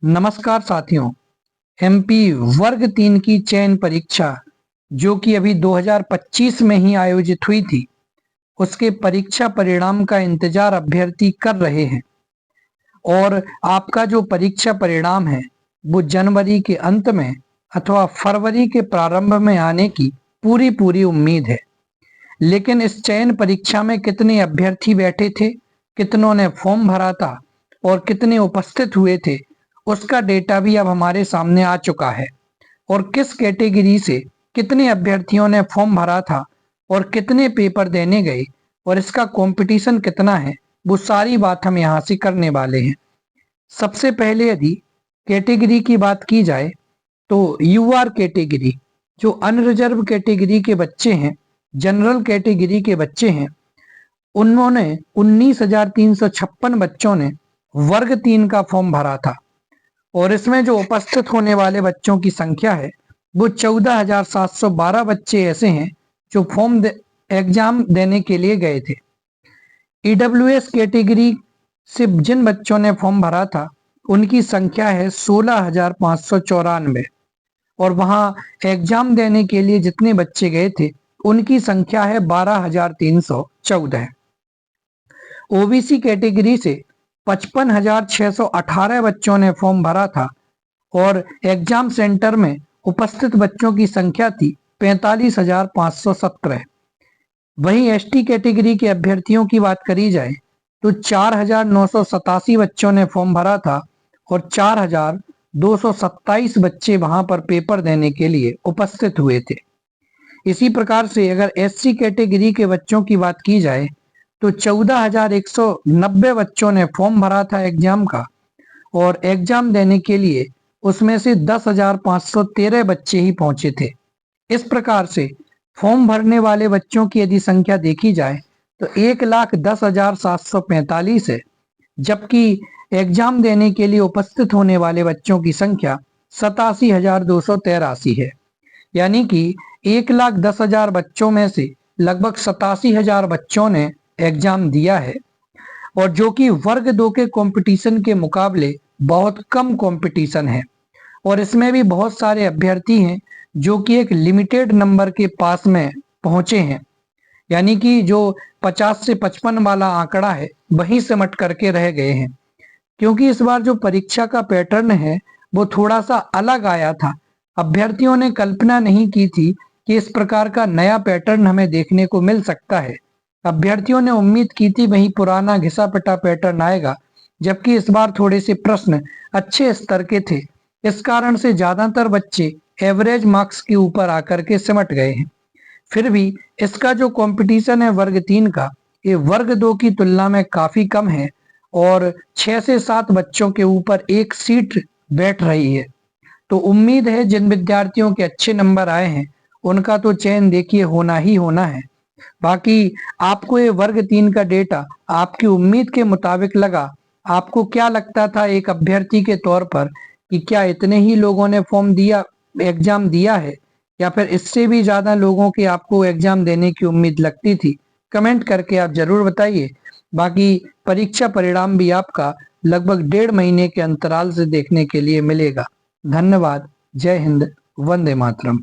नमस्कार साथियों। एमपी वर्ग 3 की चयन परीक्षा जो कि अभी 2025 में ही आयोजित हुई थी, उसके परीक्षा परिणाम का इंतजार अभ्यर्थी कर रहे हैं और आपका जो परीक्षा परिणाम है वो जनवरी के अंत में अथवा फरवरी के प्रारंभ में आने की पूरी पूरी उम्मीद है। लेकिन इस चयन परीक्षा में कितने अभ्यर्थी बैठे थे, कितनों ने फॉर्म भरा था और कितने उपस्थित हुए थे, उसका डेटा भी अब हमारे सामने आ चुका है। और किस कैटेगरी से कितने अभ्यर्थियों ने फॉर्म भरा था और कितने पेपर देने गए और इसका कंपटीशन कितना है, वो सारी बात हम यहाँ से करने वाले हैं। सबसे पहले यदि कैटेगरी की बात की जाए तो यूआर कैटेगरी, जो अनरिजर्व कैटेगरी के बच्चे हैं, जनरल कैटेगरी के बच्चे हैं, उन्होंने 19,356 बच्चों ने वर्ग 3 का फॉर्म भरा था और इसमें जो उपस्थित होने वाले बच्चों की संख्या है वो 14,712 बच्चे ऐसे हैं जो एग्जाम देने के लिए गए थे। ईडब्ल्यूएस कैटेगरी से जिन बच्चों ने फॉर्म भरा था उनकी संख्या है 16,594 और वहां एग्जाम देने के लिए जितने बच्चे गए थे उनकी संख्या है 12,314। ओबीसी कैटेगरी से 55,618 बच्चों ने फॉर्म भरा था और एग्जाम सेंटर में उपस्थित बच्चों की संख्या थी 45,517। वहीं एसटी कैटेगरी के अभ्यर्थियों की बात करी जाए तो 4,987 बच्चों ने फॉर्म भरा था और 4,227 बच्चे वहां पर पेपर देने के लिए उपस्थित हुए थे। इसी प्रकार से अगर एससी कैटेगरी के बच्चों की बात की जाए तो 14,190 बच्चों ने फॉर्म भरा था एग्जाम का और एग्जाम देने के लिए उसमें से 10,513 बच्चे ही पहुंचे थे। इस प्रकार से फॉर्म भरने वाले बच्चों की यदि संख्या देखी जाए तो 1,10,745 है, जबकि एग्जाम देने के लिए उपस्थित होने वाले बच्चों की संख्या 87,283 है। यानी कि 1,10,000 बच्चों में से लगभग 87,000 बच्चों ने एग्जाम दिया है और जो कि वर्ग 2 के कंपटीशन के मुकाबले बहुत कम कंपटीशन है। और इसमें भी बहुत सारे अभ्यर्थी हैं जो कि एक लिमिटेड नंबर के पास में पहुंचे हैं, यानी कि जो 50 से 55 वाला आंकड़ा है वहीं सिमट करके रह गए हैं। क्योंकि इस बार जो परीक्षा का पैटर्न है वो थोड़ा सा अलग आया था। अभ्यर्थियों ने कल्पना नहीं की थी कि इस प्रकार का नया पैटर्न हमें देखने को मिल सकता है। अभ्यर्थियों ने उम्मीद की थी वही पुराना घिसा पिटा पैटर्न आएगा, जबकि इस बार थोड़े से प्रश्न अच्छे स्तर के थे। इस कारण से ज्यादातर बच्चे एवरेज मार्क्स के ऊपर आकर के सिमट गए हैं। फिर भी इसका जो कंपटीशन है वर्ग 3 का, ये वर्ग 2 की तुलना में काफी कम है और 6 से 7 बच्चों के ऊपर एक सीट बैठ रही है। तो उम्मीद है जिन विद्यार्थियों के अच्छे नंबर आए हैं उनका तो चयन देखिए होना ही होना है। बाकी आपको ये वर्ग 3 का डेटा आपकी उम्मीद के मुताबिक लगा? आपको क्या लगता था एक अभ्यर्थी के तौर पर कि क्या इतने ही लोगों ने फॉर्म दिया, एग्जाम दिया है, या फिर इससे भी ज्यादा लोगों की आपको एग्जाम देने की उम्मीद लगती थी? कमेंट करके आप जरूर बताइए। बाकी परीक्षा परिणाम भी आपका लगभग 1.5 महीने के अंतराल से देखने के लिए मिलेगा। धन्यवाद। जय हिंद। वंदे मातरम।